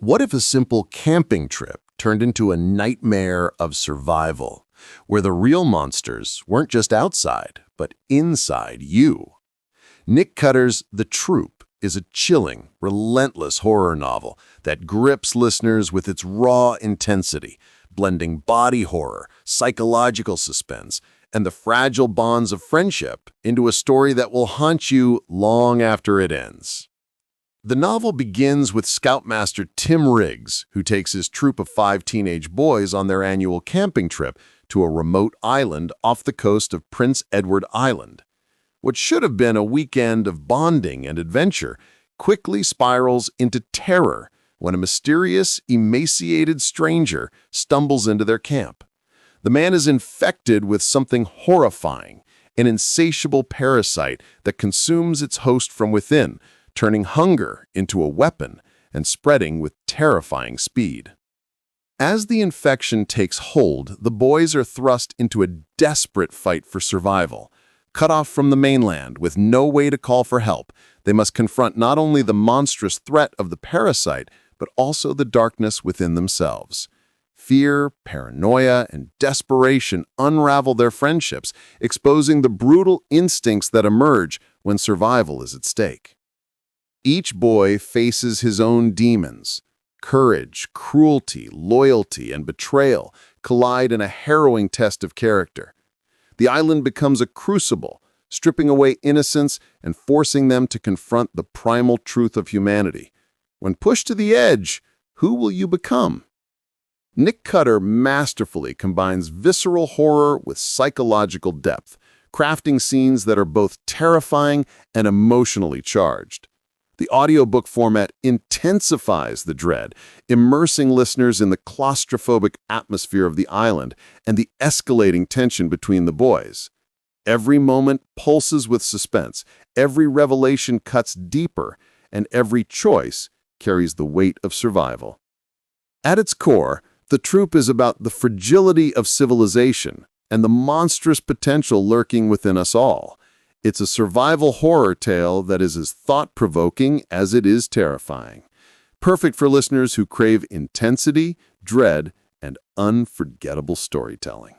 What if a simple camping trip turned into a nightmare of survival, where the real monsters weren't just outside, but inside you? Nick Cutter's The Troop is a chilling, relentless horror novel that grips listeners with its raw intensity, blending body horror, psychological suspense, and the fragile bonds of friendship into a story that will haunt you long after it ends. The novel begins with Scoutmaster Tim Riggs, who takes his troop of 5 teenage boys on their annual camping trip to a remote island off the coast of Prince Edward Island. What should have been a weekend of bonding and adventure quickly spirals into terror when a mysterious, emaciated stranger stumbles into their camp. The man is infected with something horrifying, an insatiable parasite that consumes its host from within, turning hunger into a weapon and spreading with terrifying speed. As the infection takes hold, the boys are thrust into a desperate fight for survival. Cut off from the mainland with no way to call for help, they must confront not only the monstrous threat of the parasite, but also the darkness within themselves. Fear, paranoia, and desperation unravel their friendships, exposing the brutal instincts that emerge when survival is at stake. Each boy faces his own demons. Courage, cruelty, loyalty, and betrayal collide in a harrowing test of character. The island becomes a crucible, stripping away innocence and forcing them to confront the primal truth of humanity. When pushed to the edge, who will you become? Nick Cutter masterfully combines visceral horror with psychological depth, crafting scenes that are both terrifying and emotionally charged. The audiobook format intensifies the dread, immersing listeners in the claustrophobic atmosphere of the island and the escalating tension between the boys. Every moment pulses with suspense, every revelation cuts deeper, and every choice carries the weight of survival. At its core, The Troop is about the fragility of civilization and the monstrous potential lurking within us all. It's a survival horror tale that is as thought-provoking as it is terrifying. Perfect for listeners who crave intensity, dread, and unforgettable storytelling.